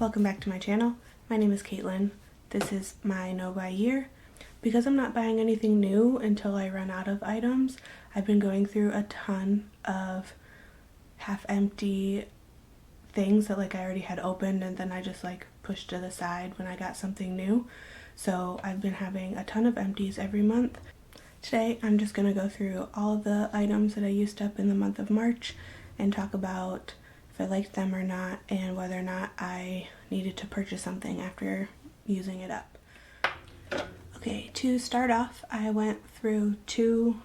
Welcome back to my channel. My name is Caitlin. This is my no buy year. Because I'm not buying anything new until I run out of items, I've been going through a ton of half empty things that I already had opened and then I just pushed to the side when I got something new. So I've been having a ton of empties every month. Today I'm just going to go through all of the items that I used up in the month of March and talk about if I liked them or not and whether or not I needed to purchase something after using it up. Okay, to start off, I went through two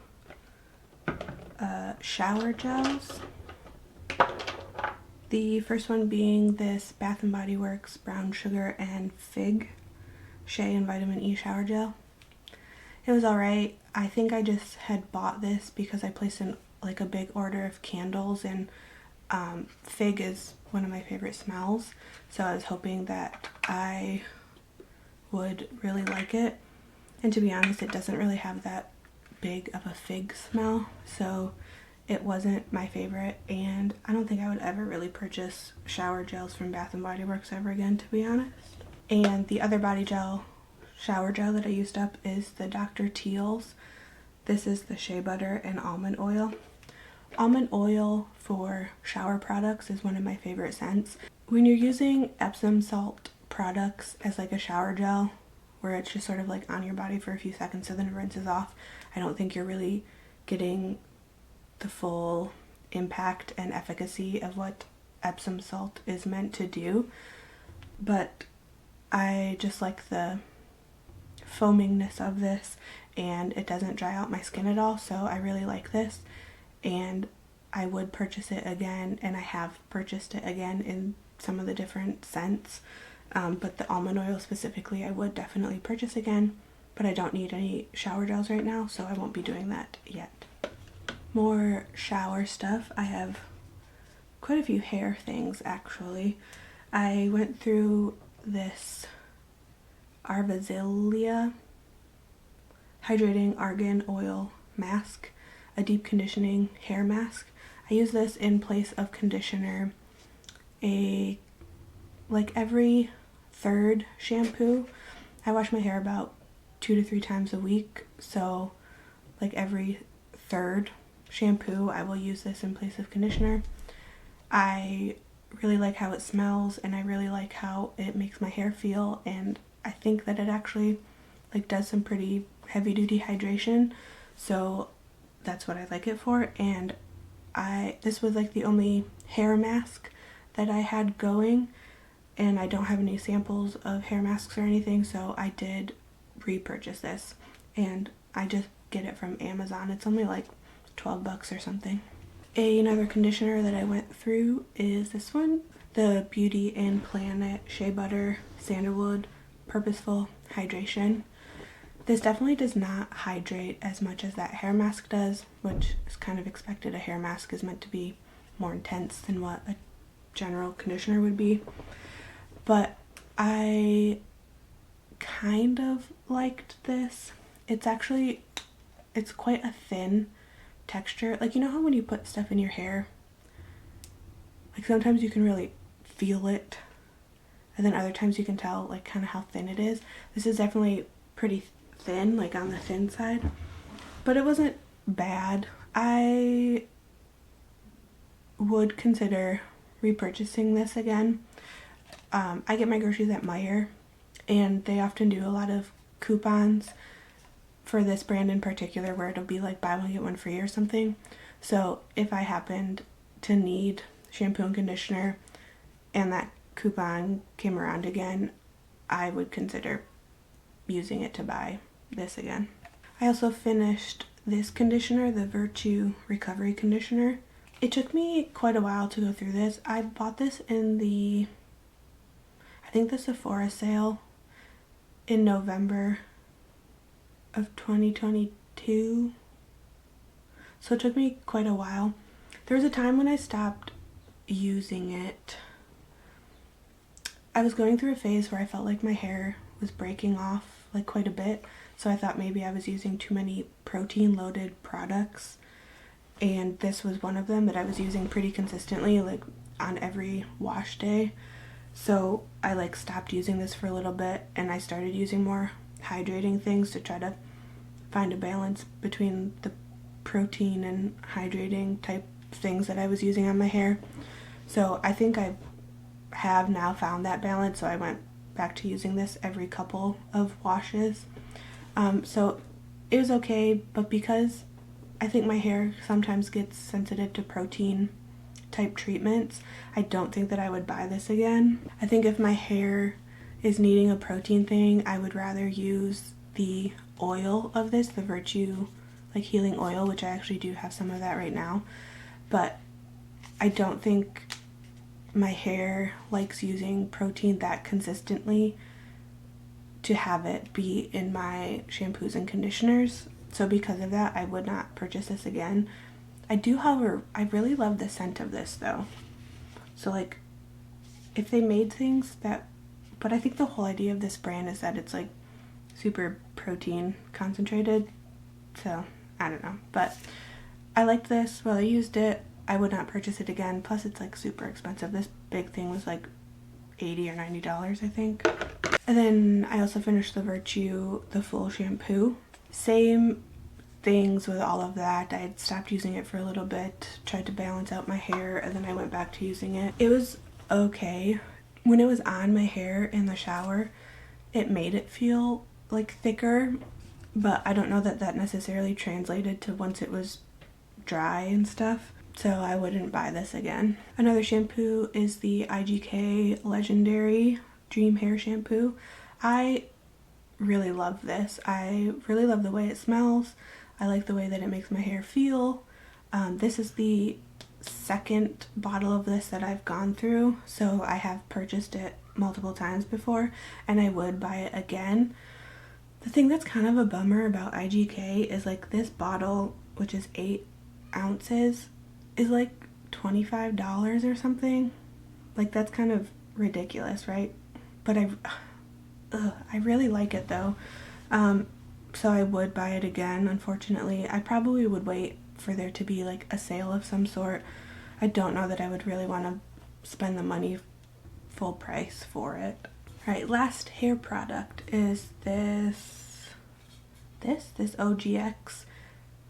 shower gels. The first one being this Bath & Body Works Brown Sugar and Fig Shea and Vitamin E Shower Gel. It was alright. I think I just had bought this because I placed in a big order of candles, and fig is one of my favorite smells, so I was hoping that I would really like it. And to be honest, it doesn't really have that big of a fig smell, so it wasn't my favorite, and I don't think I would ever really purchase shower gels from Bath & Body Works ever again, to be honest. And the other shower gel that I used up is the Dr. Teal's. This is the shea butter and almond oil. Almond oil for shower products is one of my favorite scents. When you're using Epsom salt products as a shower gel, where it's just sort of on your body for a few seconds so then it rinses off, I don't think you're really getting the full impact and efficacy of what Epsom salt is meant to do. But I just like the foamingness of this, and it doesn't dry out my skin at all, so I really like this, and I would purchase it again, and I have purchased it again in some of the different scents, but the almond oil specifically I would definitely purchase again, but I don't need any shower gels right now, so I won't be doing that yet. More shower stuff. I have quite a few hair things actually. I went through this Arvazilia Hydrating Argan Oil Mask, a deep conditioning hair mask. I use this in place of conditioner every third shampoo. I wash my hair about 2 to 3 times a week, so every third shampoo I will use this in place of conditioner. I really like how it smells, and I really like how it makes my hair feel, and I think that it actually does some pretty heavy duty hydration, so that's what I like it for. And this was the only hair mask that I had going, and I don't have any samples of hair masks or anything, so I did repurchase this, and I just get it from Amazon. It's only $12 or something. Another conditioner that I went through is this one, the Beauty and Planet Shea Butter Sandalwood Purposeful Hydration. This definitely does not hydrate as much as that hair mask does, which is kind of expected. A hair mask is meant to be more intense than what a general conditioner would be. But I kind of liked this. It's quite a thin texture. You know how when you put stuff in your hair, sometimes you can really feel it, and then other times you can tell kind of how thin it is. This is definitely pretty thin, on the thin side, but it wasn't bad. I would consider repurchasing this again. I get my groceries at Meijer, and they often do a lot of coupons for this brand in particular where it'll be buy one get one free or something. So if I happened to need shampoo and conditioner and that coupon came around again, I would consider using it to buy this again. I also finished this conditioner, the Virtue Recovery Conditioner. It took me quite a while to go through this. I bought this in the Sephora sale in November of 2022, so it took me quite a while. There was a time when I stopped using it. I was going through a phase where I felt like my hair was breaking off quite a bit, so I thought maybe I was using too many protein loaded products, and this was one of them that I was using pretty consistently on every wash day. So I like stopped using this for a little bit and I started using more hydrating things to try to find a balance between the protein and hydrating type things that I was using on my hair. So I think I have now found that balance, so I went back to using this every couple of washes. So it was okay, but because I think my hair sometimes gets sensitive to protein type treatments, I don't think that I would buy this again. I think if my hair is needing a protein thing, I would rather use the oil of this, the Virtue like healing oil, which I actually do have some of that right now. But I don't think my hair likes using protein that consistently to have it be in my shampoos and conditioners. So because of that, I would not purchase this again. I do, however, I really love the scent of this though. So like, if they made things that, but I think the whole idea of this brand is that it's like super protein concentrated. So I don't know, but I liked this while I used it. I would not purchase it again. Plus it's like super expensive. This big thing was like $80 or $90, I think. And then I also finished the Virtue, the full shampoo. Same things with all of that. I had stopped using it for a little bit, tried to balance out my hair, and then I went back to using it. It was okay. When it was on my hair in the shower, it made it feel like thicker, but I don't know that that necessarily translated to once it was dry and stuff. So I wouldn't buy this again. Another shampoo is the IGK Legendary Dream Hair Shampoo. I really love this. I really love the way it smells. I like the way that it makes my hair feel. This is the second bottle of this that I've gone through, so I have purchased it multiple times before and I would buy it again. The thing that's kind of a bummer about IGK is like this bottle, which is 8 ounces, is like $25 or something. Like that's kind of ridiculous, right? But I really like it though. So I would buy it again. Unfortunately, I probably would wait for there to be like a sale of some sort. I don't know that I would really want to spend the money full price for it. Alright, last hair product is this OGX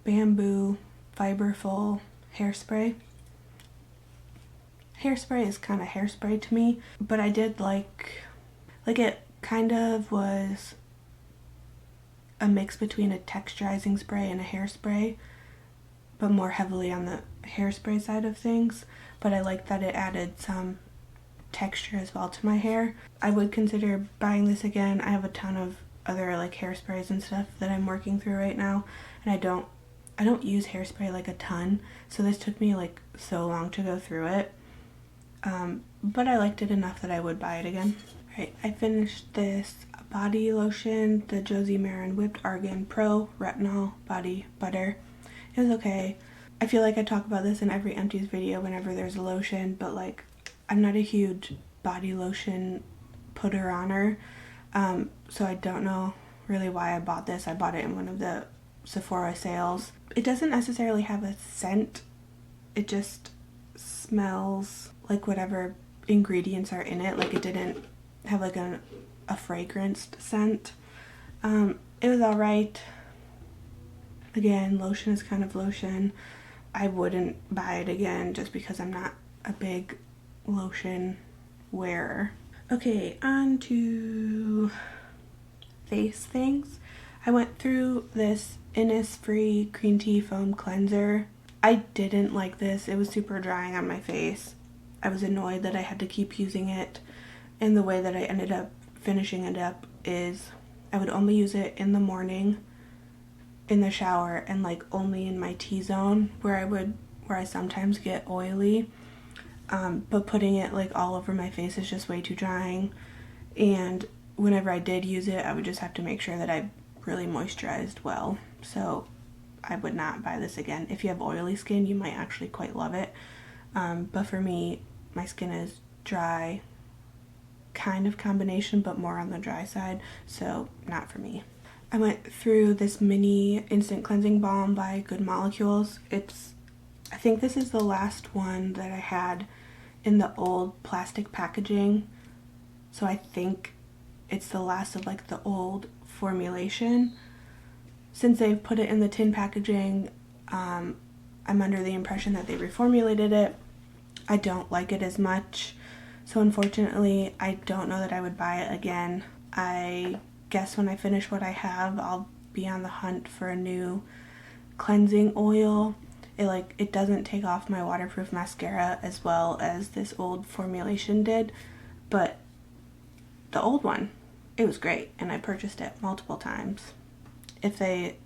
Bamboo Fiberful Hairspray. Hairspray is kind of hairspray to me, but I did like it kind of was a mix between a texturizing spray and a hairspray, but more heavily on the hairspray side of things. But I like that it added some texture as well to my hair. I would consider buying this again. I have a ton of other like hairsprays and stuff that I'm working through right now, and I don't use hairspray like a ton, so this took me like so long to go through it. But I liked it enough that I would buy it again. Right, I finished this body lotion, the Josie Maran Whipped Argan Pro Retinol Body Butter. It was okay. I feel like I talk about this in every Empties video whenever there's a lotion, but like I'm not a huge body lotion putter-oner, so I don't know really why I bought this. I bought it in one of the Sephora sales. It doesn't necessarily have a scent, it just smells like whatever ingredients are in it. Like it didn't have like a fragranced scent. It was alright. Again, lotion is kind of lotion. I wouldn't buy it again just because I'm not a big lotion wearer. Okay, on to face things. I went through this Innisfree Green Tea Foam Cleanser. I didn't like this. It was super drying on my face. I was annoyed that I had to keep using it, and the way that I ended up finishing it up is I would only use it in the morning in the shower and like only in my T-zone where I sometimes get oily. But putting it like all over my face is just way too drying, and whenever I did use it, I would just have to make sure that I really moisturized well. So I would not buy this again. If you have oily skin, you might actually quite love it. But for me, my skin is dry, kind of combination, but more on the dry side, so not for me. I went through this mini instant cleansing balm by Good Molecules. I think this is the last one that I had in the old plastic packaging. so I think it's the last of like the old formulation. Since they've put it in the tin packaging, I'm under the impression that they reformulated it. I don't like it as much, so unfortunately I don't know that I would buy it again. I guess when I finish what I have, I'll be on the hunt for a new cleansing oil. It doesn't take off my waterproof mascara as well as this old formulation did, but the old one, it was great, and I purchased it multiple times. If they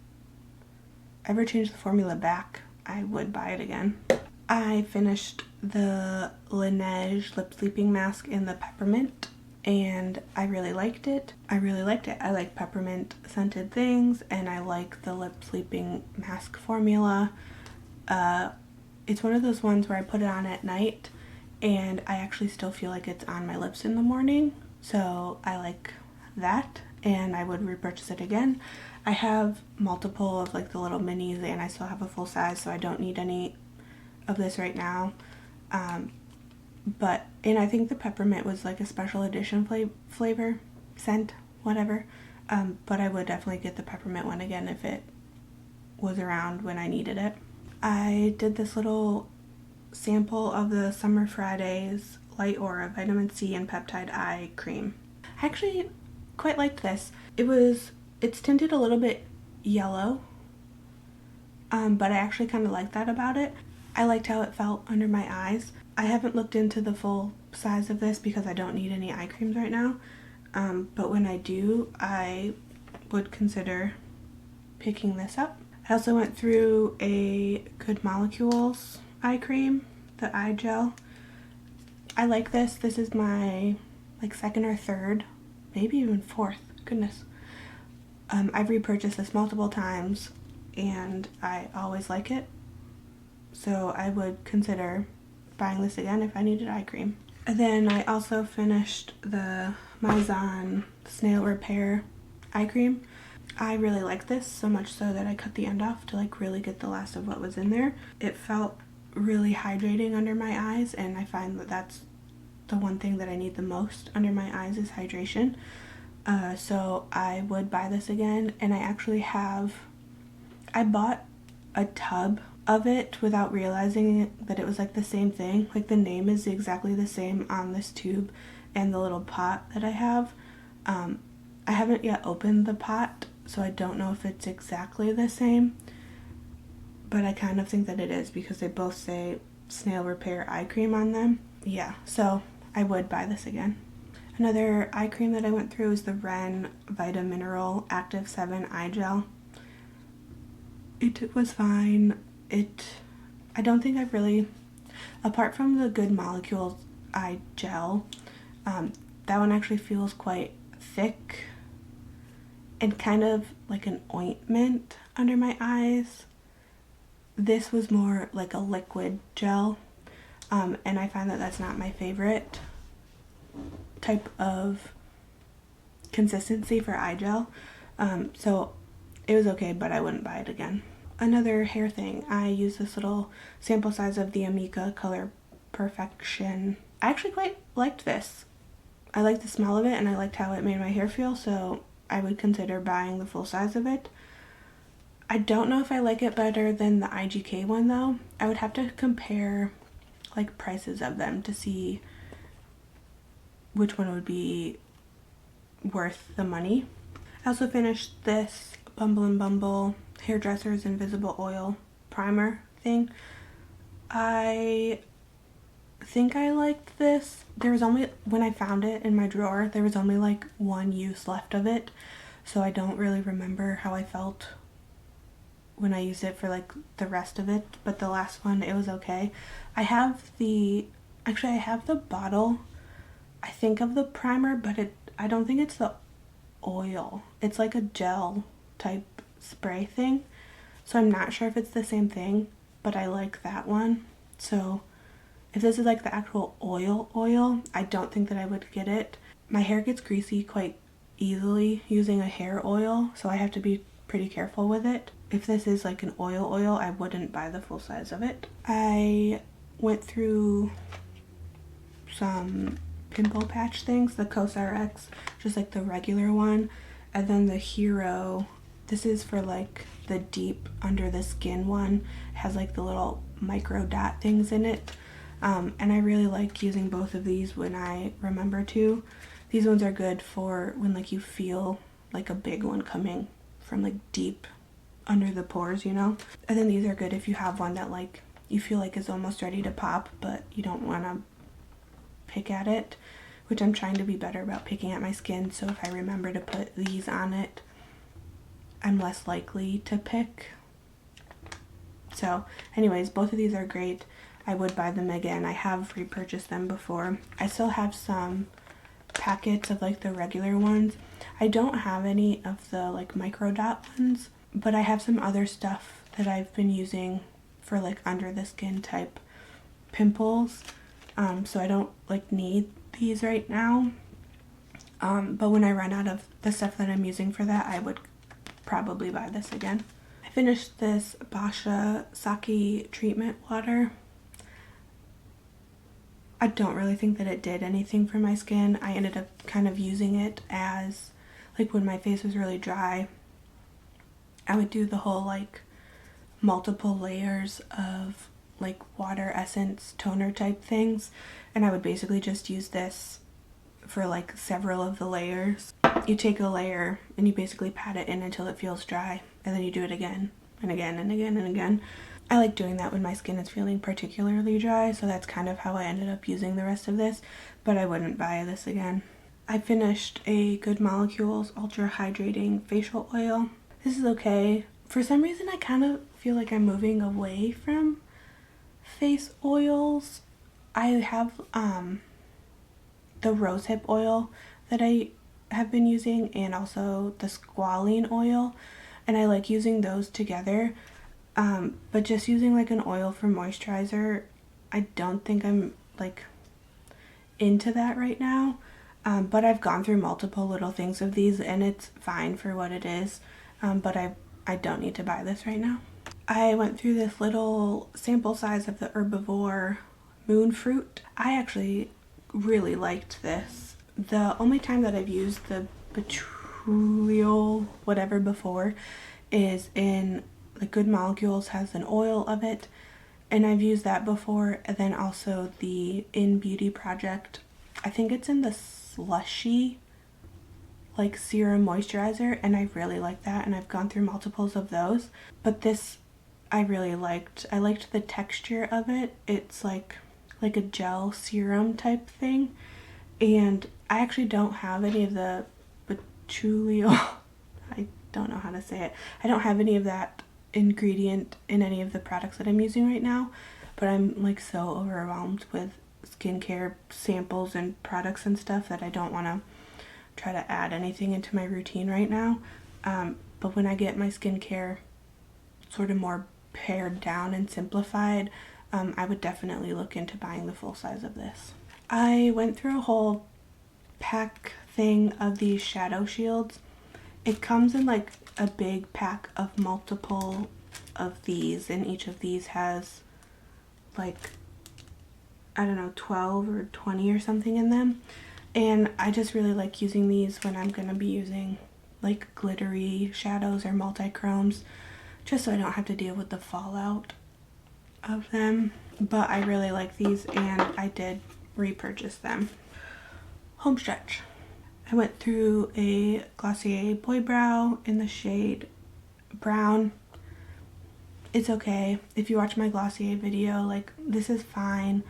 ever change the formula back, I would buy it again. I finished the Laneige lip sleeping mask in the peppermint, and I really liked it. I like peppermint scented things, and I like the lip sleeping mask formula. It's one of those ones where I put it on at night, and I actually still feel like it's on my lips in the morning, so I like that, and I would repurchase it again. I have multiple of like the little minis, and I still have a full size, so I don't need any of this right now. And I think the peppermint was like a special edition flavor, scent, whatever. But I would definitely get the peppermint one again if it was around when I needed it. I did this little sample of the Summer Fridays Light Aura Vitamin C and Peptide Eye Cream. I actually quite liked this. It's tinted a little bit yellow, but I actually kind of like that about it. I liked how it felt under my eyes. I haven't looked into the full size of this because I don't need any eye creams right now, but when I do, I would consider picking this up. I also went through a Good Molecules eye cream, the eye gel. I like this. This is my second or third, maybe even fourth. Goodness. I've repurchased this multiple times, and I always like it. So I would consider buying this again if I needed eye cream. And then I also finished the Mizon Snail Repair eye cream. I really like this, so much so that I cut the end off to really get the last of what was in there. It felt really hydrating under my eyes, and I find that that's the one thing that I need the most under my eyes is hydration. So I would buy this again, and I bought a tub of it without realizing that it was the same thing. The name is exactly the same on this tube and the little pot that I have. I haven't yet opened the pot, so I don't know if it's exactly the same, but I kind of think that it is because they both say Snail Repair eye cream on them. Yeah, so I would buy this again. Another eye cream that I went through is the Ren Vita Mineral Active 7 Eye Gel. It was fine. I don't think I've really, apart from the Good Molecules eye gel, that one actually feels quite thick and kind of like an ointment under my eyes. This was more like a liquid gel, and I find that that's not my favorite type of consistency for eye gel. So it was okay, but I wouldn't buy it again. Another hair thing, I use this little sample size of the Amika Color Perfection. I actually quite liked this. I liked the smell of it, and I liked how it made my hair feel, so I would consider buying the full size of it. I don't know if I like it better than the IGK one though. I would have to compare prices of them to see which one would be worth the money. I also finished this Bumble & Bumble Hairdresser's Invisible Oil Primer thing. I think I liked this. There was only, when I found it in my drawer, there was only one use left of it, so I don't really remember how I felt when I used it for the rest of it, but the last one, it was okay. I have the bottle, I think, of the primer, but I don't think it's the oil. It's like a gel type spray thing, so I'm not sure if it's the same thing, but I like that one. So if this is the actual oil, I don't think that I would get it. My hair gets greasy quite easily using a hair oil, so I have to be pretty careful with it. If this is an oil, I wouldn't buy the full size of it. I went through some pimple patch things, the CosRX, just like the regular one, and then the Hero. This is for like the deep under the skin one. It has like the little micro dot things in it. And I really like using both of these when I remember to. These ones are good for when like you feel like a big one coming from like deep under the pores, you know? And then these are good if you have one that like you feel like is almost ready to pop, but you don't want to pick at it, which I'm trying to be better about picking at my skin. So if I remember to put these on it, I'm less likely to pick. So anyways, both of these are great. I would buy them again. I have repurchased them before. I still have some packets of like the regular ones. I don't have any of the like micro dot ones, but I have some other stuff that I've been using for like under the skin type pimples. So I don't like need these right now. But when I run out of the stuff that I'm using for that, I would probably buy this again. I finished this Basha Sake treatment water. I don't really think that it did anything for my skin. I ended up kind of using it as like when my face was really dry, I would do the whole like multiple layers of like water essence toner type things, and I would basically just use this for like several of the layers. You take a layer and you basically pat it in until it feels dry, and then you do it again and again and again and again. I like doing that when my skin is feeling particularly dry, so that's kind of how I ended up using the rest of this, but I wouldn't buy this again. I finished a Good Molecules Ultra Hydrating Facial Oil. This is okay. For some reason I kind of feel like I'm moving away from face oils. I have the rosehip oil that I have been using, and also the squalene oil, and I like using those together. But just using like an oil for moisturizer, I don't think I'm like into that right now. But I've gone through multiple little things of these and it's fine for what it is. But I don't need to buy this right now. I went through this little sample size of the Herbivore Moon Fruit. I actually really liked this. The only time that I've used the Petroleum whatever before is in like Good Molecules has an oil of it, and I've used that before, and then also the In Beauty Project, I think it's in the slushy like serum moisturizer, and I really like that, and I've gone through multiples of those. But this I really liked. I liked the texture of it. It's like a gel serum type thing, and I actually don't have any of the Petroleum I don't know how to say it. I don't have any of that ingredient in any of the products that I'm using right now, but I'm like so overwhelmed with skincare samples and products and stuff that I don't want to try to add anything into my routine right now. But when I get my skincare sort of more pared down and simplified, I would definitely look into buying the full size of this. I went through a whole pack thing of these shadow shields. It comes in like a big pack of multiple of these, and each of these has like, I don't know, 12 or 20 or something in them. And I just really like using these when I'm going to be using like glittery shadows or multi-chromes, just so I don't have to deal with the fallout of them. But I really like these, and I did repurchase them. Home stretch. I went through a Glossier Boy Brow in the shade Brown. It's okay. If you watch my Glossier video, like, this is fine.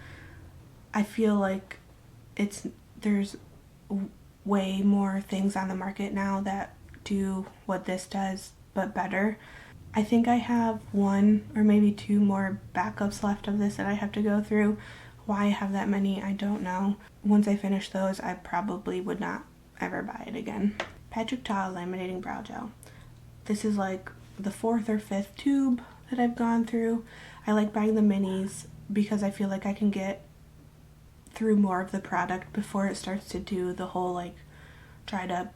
I feel like there's way more things on the market now that do what this does, but better. I think I have one or maybe two more backups left of this that I have to go through. Why I have that many, I don't know. Once I finish those, I probably would not ever buy it again. Patrick Ta Laminating Brow Gel. This is like the 4th or 5th tube that I've gone through. I like buying the minis because I feel like I can get through more of the product before it starts to do the whole like dried up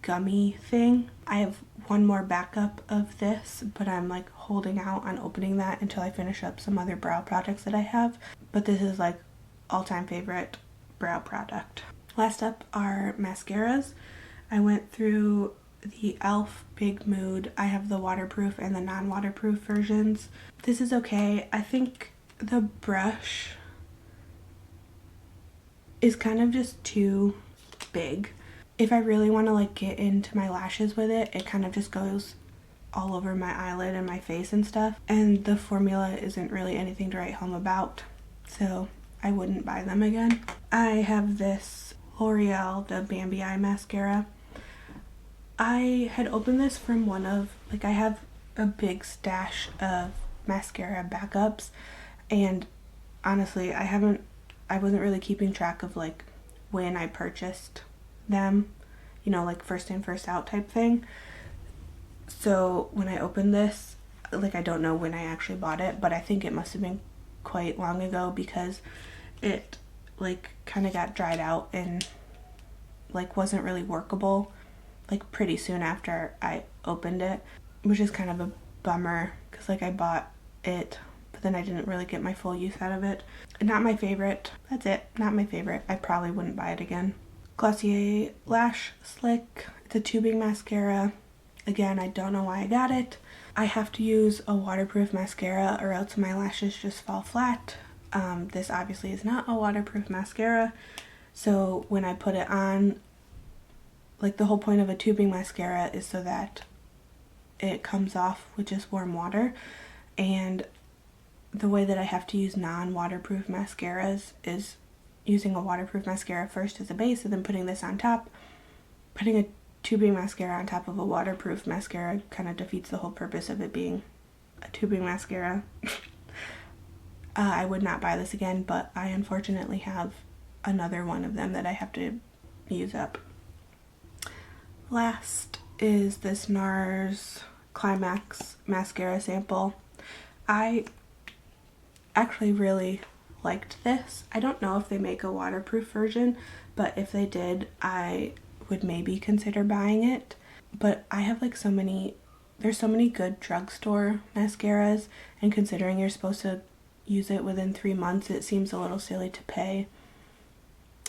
gummy thing. I have one more backup of this, but I'm like holding out on opening that until I finish up some other brow products that I have. But this is like all-time favorite brow product. Last up are mascaras. I went through the e.l.f. Big Mood. I have the waterproof and the non-waterproof versions. This is okay. I think the brush is kind of just too big. If I really want to like get into my lashes with it, it kind of just goes all over my eyelid and my face and stuff. And the formula isn't really anything to write home about, so I wouldn't buy them again. I have this L'Oreal, the Bambi Eye Mascara. I had opened this from one of, like, I have a big stash of mascara backups, and honestly, I wasn't really keeping track of like when I purchased them, you know, like first in, first out type thing. So when I opened this, like, I don't know when I actually bought it, but I think it must have been quite long ago because it like kind of got dried out and like wasn't really workable like pretty soon after I opened it, which is kind of a bummer because like I bought it but then I didn't really get my full use out of it. Not my favorite. That's it. Not my favorite. I probably wouldn't buy it again. Glossier Lash Slick. It's a tubing mascara. Again, I don't know why I got it. I have to use a waterproof mascara or else my lashes just fall flat. This obviously is not a waterproof mascara, so when I put it on, like, the whole point of a tubing mascara is so that it comes off with just warm water, and the way that I have to use non-waterproof mascaras is using a waterproof mascara first as a base and then putting this on top. Putting a tubing mascara on top of a waterproof mascara kind of defeats the whole purpose of it being a tubing mascara. I would not buy this again, but I unfortunately have another one of them that I have to use up. Last is this NARS Climax mascara sample. I actually really liked this. I don't know if they make a waterproof version, but if they did, I would maybe consider buying it. But I have like there's so many good drugstore mascaras, and considering you're supposed to use it within 3 months, it seems a little silly to pay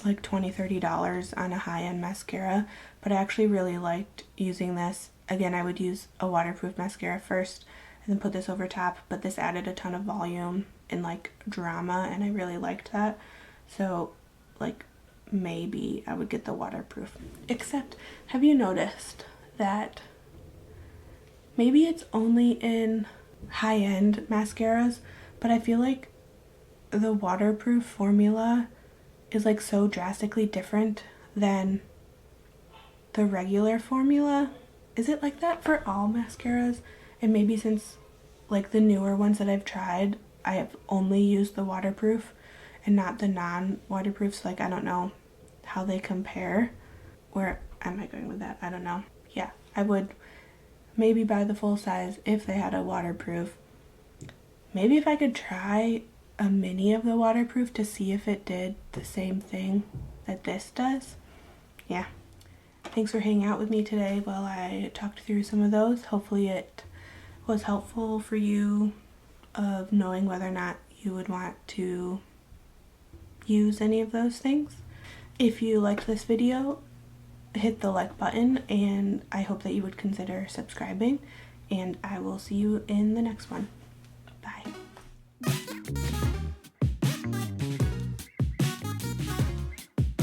like $20-$30 on a high-end mascara. But I actually really liked using this. Again, I would use a waterproof mascara first and then put this over top, but this added a ton of volume and like drama, and I really liked that. So like maybe I would get the waterproof. Except, have you noticed that maybe it's only in high-end mascaras, but I feel like the waterproof formula is like so drastically different than the regular formula? Is it like that for all mascaras? And maybe since like the newer ones that I've tried, I have only used the waterproof and not the non-waterproofs. Like, I don't know how they compare. Where am I going with that? I don't know. Yeah, I would maybe buy the full size if they had a waterproof. Maybe if I could try a mini of the waterproof to see if it did the same thing that this does. Yeah. Thanks for hanging out with me today while I talked through some of those. Hopefully it was helpful for you of knowing whether or not you would want to use any of those things. If you liked this video, hit the like button, and I hope that you would consider subscribing, and I will see you in the next one. Bye.